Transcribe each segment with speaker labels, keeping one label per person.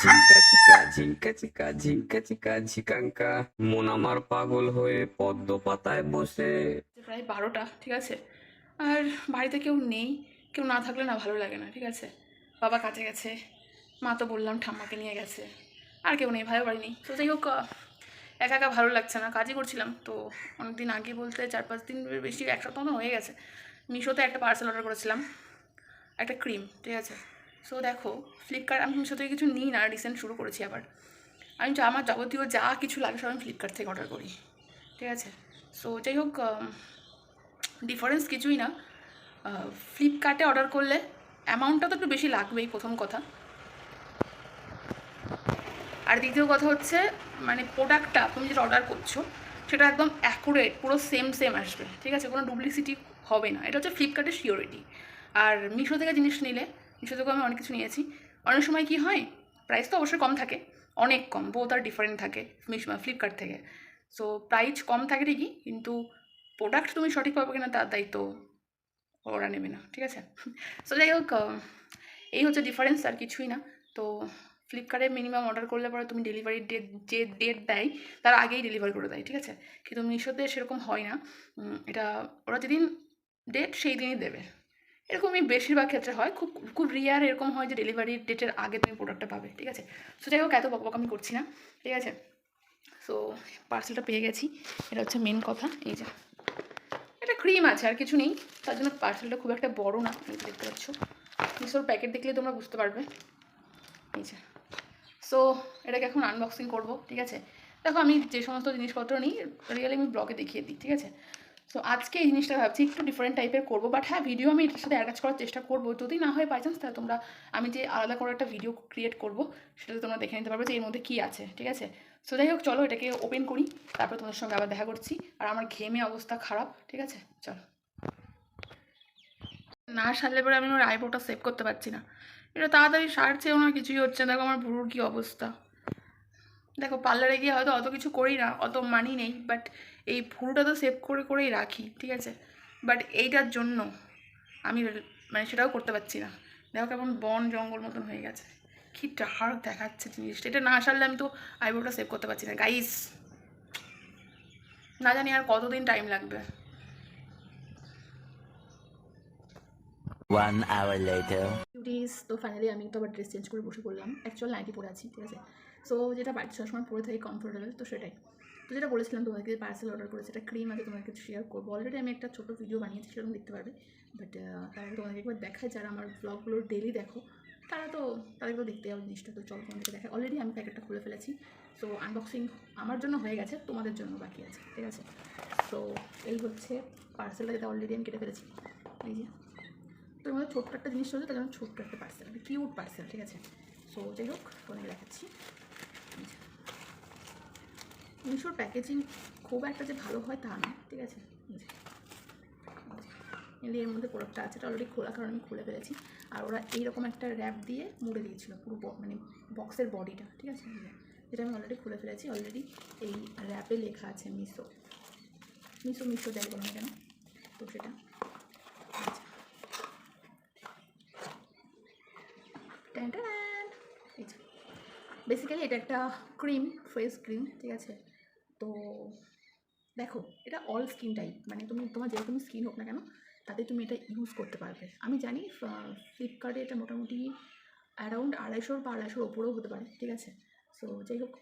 Speaker 1: ঝিঙ্কা চিকা ঝিঙ্কা চিকা ঝিঙ্কা চিকা ঝিকাঙ্কা মন আমার পাগল হয়ে পদ্ম পাতায় বসে।
Speaker 2: প্রায় 12টা, ঠিক আছে। আর বাড়িতে কেউ নেই, কেউ না থাকলে না ভালো লাগে না, ঠিক আছে। বাবা কাজে গেছে, মা তো বললাম ঠাম্মাকে নিয়ে গেছে, আর কেউ নেই, ভাইও বাড়ি নেই। তো যাই হোক, একা একা ভালো লাগছে না, কাজই করছিলাম তো। অনেকদিন আগে বলতে 4-5 দিন বেশি, এক সপ্তাহ মতো হয়ে গেছে, মিশোতে একটা পার্সেল অর্ডার করেছিলাম, একটা ক্রিম, ঠিক আছে। সো দেখো, ফ্লিপকার্ট, আমি মিশো থেকে কিছু নিই না, রিসেন্ট শুরু করেছি আবার। আমি আমার যাবতীয় যা কিছু লাগে সব আমি ফ্লিপকার্ট থেকে অর্ডার করি, ঠিক আছে। সো যাই হোক, ডিফারেন্স কিছুই না। ফ্লিপকার্টে অর্ডার করলে অ্যামাউন্টটা তো একটু বেশি লাগবেই, প্রথম কথা। আর দ্বিতীয় কথা হচ্ছে, মানে প্রোডাক্টটা তুমি যেটা অর্ডার করছো সেটা একদম অ্যাকুরেট, পুরো সেম সেম আসবে, ঠিক আছে, কোনো ডুপ্লিসিটি হবে না। এটা হচ্ছে ফ্লিপকার্টের সিওরিটি। আর মিশো থেকে জিনিস নিলে, মিশো থেকেও আমি অনেক কিছু নিয়েছি, অনেক সময় কি হয়, প্রাইস তো অবশ্যই কম থাকে, অনেক কম, বোথ আর ডিফারেন্ট থাকে ফ্লিপকার্ট থেকে। সো প্রাইস কম থাকে ঠিকই, কিন্তু প্রোডাক্ট তুমি সঠিক পাবে কিনা তার দায়িত্ব ওরা নেবে না, ঠিক আছে। সো যাই হোক, এই হচ্ছে ডিফারেন্স, আর কিছুই না। তো ফ্লিপকার্টে মিনিমাম অর্ডার করলে পরে তুমি ডেলিভারির ডেট, যে ডেট দেয় তার আগেই ডেলিভারি করে দেয়, ঠিক আছে। কিন্তু মিশোতে সেরকম হয় না। এটা ওরা যেদিন ডেট সেই দিনই দেবে, এরকমই বেশিরভাগ ক্ষেত্রে হয়। খুব খুব রিয়ার এরকম হয় যে ডেলিভারির ডেটের আগে তুমি প্রোডাক্টটা পাবে, ঠিক আছে। সো যাই হোক, এত বকবক আমি করছি না, ঠিক আছে। সো পার্সেলটা পেয়ে গেছি, এটা হচ্ছে মেন কথা। এই যে এটা ক্রিম আছে, আর কিছু নেই, তার জন্য পার্সেলটা খুব একটা বড় না, দেখতে পাচ্ছ। মিশোর প্যাকেট দেখলে তোমরা বুঝতে পারবে। এই যে, সো এটাকে এখন আনবক্সিং করব, ঠিক আছে। দেখো, আমি যে সমস্ত জিনিসপত্র নিই রিয়েলি আমি ব্লগে দেখিয়ে দিই, ঠিক আছে। সো আজকে এই জিনিসটা ভাবছি একটু ডিফারেন্ট টাইপের করবো, বাট হ্যাঁ, ভিডিও আমি এটার সাথে অ্যাটাচ করার চেষ্টা করবো। যদি না হয় বাই চান্স, তাহলে তোমরা, আমি যে আলাদা করে একটা ভিডিও ক্রিয়েট করবো, সেটাতে তোমরা দেখে নিতে পারবে যে এর মধ্যে কী আছে, ঠিক আছে। সো যাই হোক, চলো এটাকে ওপেন করি, তারপর তোমাদের সঙ্গে আবার দেখা করছি। আর আমার ঘেমে অবস্থা খারাপ, ঠিক আছে, চলো। না সারলে পরে আমি ওর আইব্রোটা সেভ করতে পারছি না, এটা তাড়াতাড়ি সারছেও না, কিছুই হচ্ছে না। দেখো আমার ভুরুর কী অবস্থা। দেখো, পার্লারে গিয়ে হয়তো অত কিছু করি না, অত মানি নেই, বাট এই ভুরুটা তো সেভ করে করেই রাখি, ঠিক আছে। বাট এইটার জন্য আমি মানে সেটাও করতে পারছি না। দেখো কেমন বন জঙ্গল মতন হয়ে গেছে, কি ডার্ক দেখাচ্ছে জিনিসটা। এটা না সারলে আমি তো আইব্রোটা সেভ করতে পারছি না গাইস। না জানি আর কতদিন টাইম লাগবে।
Speaker 3: 1 hour later.
Speaker 2: ডিউটিস তো ফাইনালি আমি তো আবার ড্রেস চেঞ্জ করে বসে পড়লাম, অ্যাকচুয়াল নাইটি পরে আছি, ঠিক আছে। সো যেটা বাড়িতে সবসময় পরে থাকি কমফোর্টেবল, তো সেটাই। তো যেটা বলেছিলাম তোমাদেরকে, পার্সেল অর্ডার করেছি, একটা ক্রিম আছে, তোমাদেরকে শেয়ার করবো। অলরেডি আমি একটা ছোটো ভিডিও বানিয়েছি, সেরকম দেখতে পারবে। বাট তার আগে তোমাদেরকে একবার দেখায়, যারা আমার ব্লগগুলো ডেলি দেখো তারা তো, তাদেরকেও দেখতে যাও জিনিসটা। তো চলো তোমাদেরকে দেখায়। অলরেডি আমি প্যাকেটটা খুলে ফেলেছি, সো আনবক্সিং আমার জন্য হয়ে গেছে, তোমাদের জন্য বাকি আছে, ঠিক আছে। সো এই হচ্ছে পার্সেলটা, যেটা অলরেডি আমি কেটে ফেলেছি। এই যে, তো এর মধ্যে ছোট্ট একটা জিনিস চলছে, তার জন্য ছোট্ট একটা পার্সেল, একটা কিউট পার্সেল, ঠিক আছে। সো যাই হোক, তোমাকে দেখাচ্ছি। মিশোর প্যাকেজিং খুব একটা যে ভালো হয় তা না, ঠিক আছে। এলি এর মধ্যে প্রোডাক্টটা আছে, এটা অলরেডি খোলা, কারণ আমি খুলে ফেলেছি। আর ওরা এইরকম একটা র্যাপ দিয়ে মুড়ে দিয়েছিলো পুরো, মানে বক্সের বডিটা, ঠিক আছে, যেটা আমি অলরেডি খুলে ফেলেছি। অলরেডি এই র্যাপে লেখা আছে মিশো, মিশো মিশো যাই বলো না কেন, তো সেটা। বেসিক্যালি এটা একটা ক্রিম, ফেস ক্রিম, ঠিক আছে। তো দেখো, এটা অল স্কিন টাইপ, মানে তুমি তোমার যেরকম স্কিন হোক না কেন তাতে তুমি এটা ইউজ করতে পারবে। আমি জানি ফ্লিপকার্টে এটা মোটামুটি অ্যারাউন্ড 250 বা 250-র ওপরেও হতে পারে, ঠিক আছে। সো যাই হোক,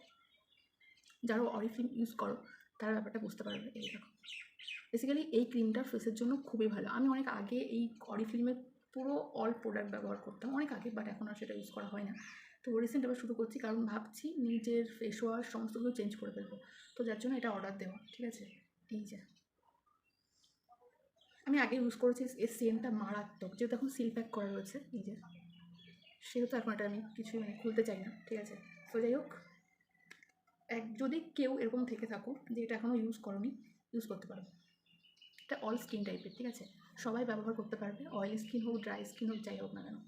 Speaker 2: যারা অরিফ্লেম ইউজ করো তারা ব্যাপারটা বুঝতে পারবে। এই দেখো, বেসিক্যালি এই ক্রিমটা ফেসের জন্য খুবই ভালো। আমি অনেক আগে এই অরিফ্লেমের পুরো অল প্রোডাক্ট ব্যবহার করতাম অনেক আগে, বাট এখন আর সেটা ইউজ করা হয় না। তো রিসেন্ট আবার শুরু করছি, কারণ ভাবছি নিজের ফেস ওয়াশ সমস্ত কিছু চেঞ্জ করে ফেলবো, তো যার জন্য এটা অর্ডার দেওয়া, ঠিক আছে। এই যে, আমি আগে ইউজ করেছি, এর সেন্টটা মারাত্মক, যেহেতু এখন সিল প্যাক করা রয়েছে, এই যে, সেহেতু এখন এটা আমি কিছু মানে খুলতে চাই না, ঠিক আছে। তো যাই হোক, যদি কেউ এরকম থেকে থাকো যে এটা এখনও ইউজ করোনি, ইউজ করতে পারো। এটা অল স্কিন টাইপের, ঠিক আছে, সবাই ব্যবহার করতে পারবে, অয়েলি স্কিন হোক, ড্রাই স্কিন হোক, যাই হোক না কেন।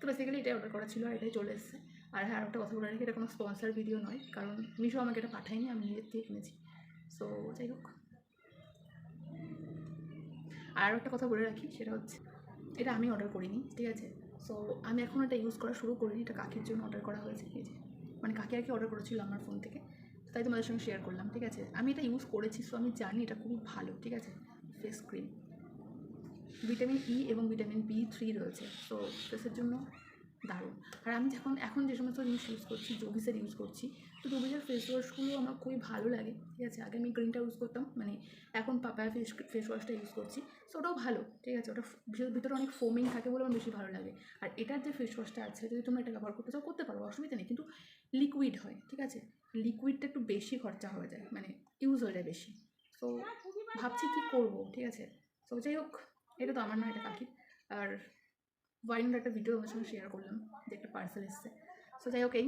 Speaker 2: তো বেসিক্যালি এটাই অর্ডার করা ছিল, আর এটাই চলে এসেছে। আর হ্যাঁ, একটা কথা বলে রাখি, এটা কোনো স্পন্সার ভিডিও নয়, কারণ মিশো আমাকে এটা পাঠায়নি, আমি নিজের থেকে কিনেছি। সো যাই হোক, আর একটা কথা বলে রাখি, সেটা হচ্ছে এটা আমি অর্ডার করিনি, ঠিক আছে। সো আমি এখন এটা ইউজ করা শুরু করিনি, এটা কাকির জন্য অর্ডার করা হয়েছে। এই যে মানে কাকি আর কি অর্ডার করেছিল আমার ফোন থেকে, তাই তোমাদের সঙ্গে শেয়ার করলাম, ঠিক আছে। আমি এটা ইউজ করেছি, সো আমি জানি এটা খুবই ভালো, ঠিক আছে। ফেস ক্রিম, ভিটামিন ই এবং ভিটামিন B3 রয়েছে, সো ফেসের জন্য দারুণ। আর আমি এখন যে সমস্ত জিনিস ইউজ করছি, জোভিসের ইউজ করছি, তো জোভিসের ফেস ওয়াশগুলো আমার খুবই ভালো লাগে, ঠিক আছে। আগে আমি গ্রিনটা ইউজ করতাম, মানে এখন পাপায়া ফেস ওয়াশটা ইউজ করছি, সো ওটাও ভালো, ঠিক আছে। ওটা ভিতরে অনেক ফোমিং থাকে বলে আমার বেশি ভালো লাগে। আর এটার যে ফেস ওয়াশটা আছে, যদি তোমরা এটা ব্যবহার করতে চাও করতে পারো, অসুবিধা নেই, কিন্তু লিকুইড হয়, ঠিক আছে। লিকুইডটা একটু বেশি খরচা হয়ে যায়, মানে ইউজ হয়ে যায় বেশি। সো ভাবছি কী করবো, ঠিক আছে। সো যাই হোক, এটা তো আমার নয়, এটা কাকির। আর ওয়াইনের একটা ভিডিও আমার সঙ্গে শেয়ার করলাম যে একটা পার্সেল এসছে। সো যাই হোক, এই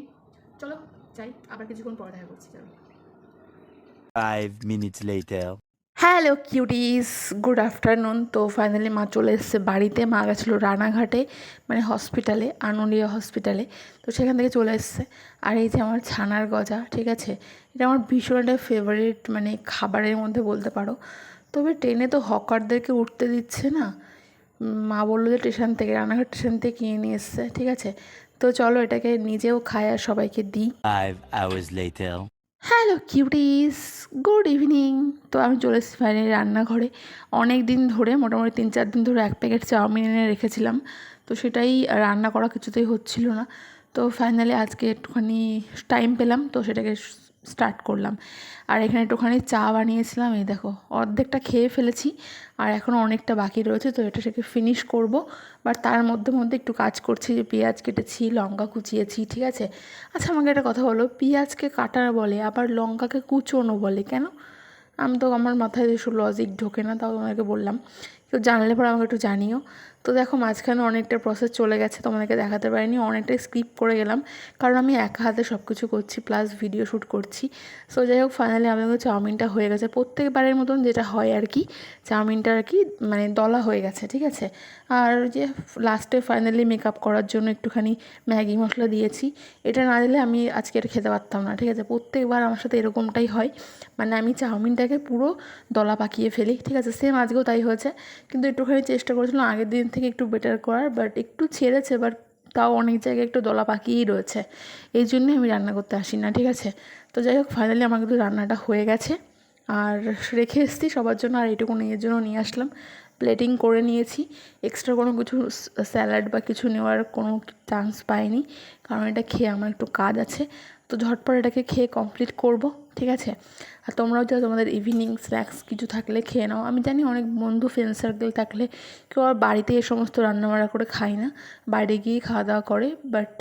Speaker 2: চলো যাই, আবার কিছুক্ষণ পরে দেখা করছি, চলো।
Speaker 3: 5 minutes later.
Speaker 2: Hello cuties, good afternoon. তো ফাইনালি মা চলে এসেছে বাড়িতে। মা গেছিলো রানাঘাটে, মানে হসপিটালে, আনুলিয়া হসপিটালে, তো সেখান থেকে চলে এসছে। আর এই যে আমার ছানার গজা, ঠিক আছে, এটা আমার ভীষণ একটা ফেভারিট, মানে খাবারের মধ্যে বলতে পারো। তবে ট্রেনে তো হকারদেরকে উঠতে দিচ্ছে না, মা বললো যে স্টেশন থেকে, রানাঘাট স্টেশন থেকে কিনে নিয়ে এসছে, ঠিক আছে। তো চলো এটাকে নিজেও খাই আর সবাইকে দিই।
Speaker 3: 5 hours later.
Speaker 2: Hello cuties, good evening. তো আমি চলে এসেছি ফাইনালি রান্নাঘরে। অনেক দিন ধরে, মোটামুটি 3-4 দিন ধরে 1 প্যাকেট চাউমিন এনে রেখেছিলাম, তো সেটাই রান্না করা কিছুতেই হচ্ছিল না। তো ফাইনালি আজকে একটুখানি টাইম পেলাম, তো সেটাকে স্টার্ট করলাম। আর এখানে একটুখানি চা বানিয়েছিলাম, এই দেখো অর্ধেকটা খেয়ে ফেলেছি, আর এখনও অনেকটা বাকি রয়েছে, তো এটা থেকে ফিনিশ করব। বাট তার মধ্যে মধ্যে একটু কাজ করছি, যে পেঁয়াজ কেটেছি, লঙ্কা কুচিয়েছি, ঠিক আছে। আচ্ছা আমাকে একটা কথা বলো, পেঁয়াজকে কাটা বলে আবার লঙ্কাকে কুচোনো বলে কেন? আমি তো, আমার মাথায় এসব লজিক ঢোকে না, তাও তোমাকে বললাম, কেউ জানলে পরে আমাকে একটু জানিও। তো দেখো মাঝখানে অনেকটা প্রসেস চলে গেছে, তোমাদেরকে দেখাতে পারিনি, অনেকটাই স্কিপ করে গেলাম, কারণ আমি একা হাতে সব কিছু করছি, প্লাস ভিডিও শ্যুট করছি। সো যাই হোক, ফাইনালি আমাদের চাউমিনটা হয়ে গেছে, প্রত্যেকবারের মতন যেটা হয় আর কি, চাউমিনটা আর কি মানে দলা হয়ে গেছে, ঠিক আছে। আর যে লাস্টে ফাইনালি মেকআপ করার জন্য একটুখানি ম্যাগি মশলা দিয়েছি, এটা না দিলে আমি আজকে আর খেতে পারতাম না, ঠিক আছে। প্রত্যেকবার আমার সাথে এরকমটাই হয়, মানে আমি চাউমিনটাকে পুরো দলা পাকিয়ে ফেলি, ঠিক আছে। সেম আজকেও তাই হয়েছে, কিন্তু একটুখানি চেষ্টা করেছিলাম আগের দিন থেকে একটু বেটার করার, বাট একটু ছেড়েছে, বাট তাও অনেক জায়গায় একটু দলা পাকিয়েই রয়েছে, এই জন্যই আমি রান্না করতে আসি না, ঠিক আছে। তো যাই হোক, ফাইনালি আমার কিন্তু রান্নাটা হয়ে গেছে, আর রেখে এসেছি সবার জন্য, আর এইটুকু নিজের জন্য নিয়ে আসলাম, প্লেটিং করে নিয়েছি। এক্সট্রা কোনো কিছু স্যালাড বা কিছু নেওয়ার কোনো চান্স পাইনি, কারণ এটা খেয়ে আমার একটু কাজ আছে, তো ঝটপট এটাকে খেয়ে কমপ্লিট করব, ঠিক আছে। আর তোমরাও যা তোমাদের ইভিনিং স্ন্যাক্স কিছু থাকলে খেয়ে নাও। আমি জানি অনেক বন্ধু ফ্রেন্ড সার্কেল থাকলে কেউ আর বাড়িতে এই সমস্ত রান্নাবাড়া করে খায় না, বাইরে গিয়েই খাওয়া দাওয়া করে, বাট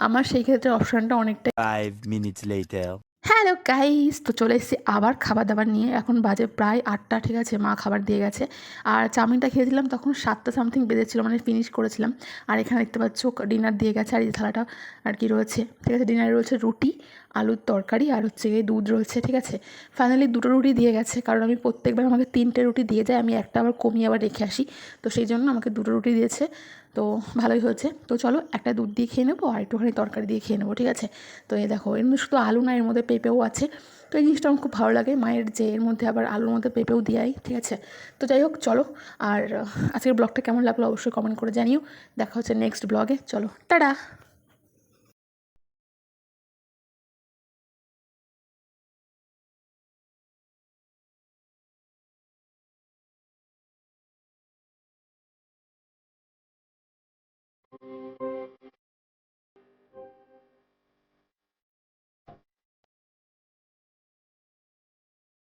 Speaker 2: আমার সেই ক্ষেত্রে অপশানটা অনেকটা।
Speaker 3: 5 minutes later.
Speaker 2: হ্যালো গাইস, তো চলে এসেছি আবার খাবার দাবার নিয়ে। এখন বাজে প্রায় 8টা, ঠিক আছে, মা খাবার দিয়ে গেছে। আর চাউমিনটা খেয়েছিলাম তখন 7টা সামথিং বেজেছিলো, মানে ফিনিশ করেছিলাম। আর এখানে দেখতে পাচ্ছ ডিনার দিয়ে গেছে, আর এই থালাটা আর কি রয়েছে, ঠিক আছে। ডিনারে রয়েছে রুটি, আলুর তরকারি, আর হচ্ছে গিয়ে দুধ রয়েছে, ঠিক আছে। ফাইনালি 2টো রুটি দিয়ে গেছে, কারণ আমি প্রত্যেকবার আমাকে 3টে রুটি দিয়ে যায়, আমি একটা আবার কমিয়ে আবার রেখে আসি, তো সেই জন্য আমাকে 2টো রুটি দিয়েছে, তো ভালোই হয়েছে। তো চলো একটা দুধ দিয়ে খেয়ে নেবো, আর একটুখানি তরকারি দিয়ে খেয়ে নেবো, ঠিক আছে। তো এই দেখো, এর মধ্যে শুধু আলু না, এর মধ্যে পেঁপেও আছে, তো এই জিনিসটা আমার খুব ভালো লাগে, মায়ের যে এর মধ্যে আবার আলুর মধ্যে পেঁপেও দেয়, ঠিক আছে। তো যাই হোক চলো, আর আজকের ব্লগটা কেমন লাগলো অবশ্যই কমেন্ট করে জানিও। দেখা হচ্ছে নেক্সট ব্লগে, চলো টাটা।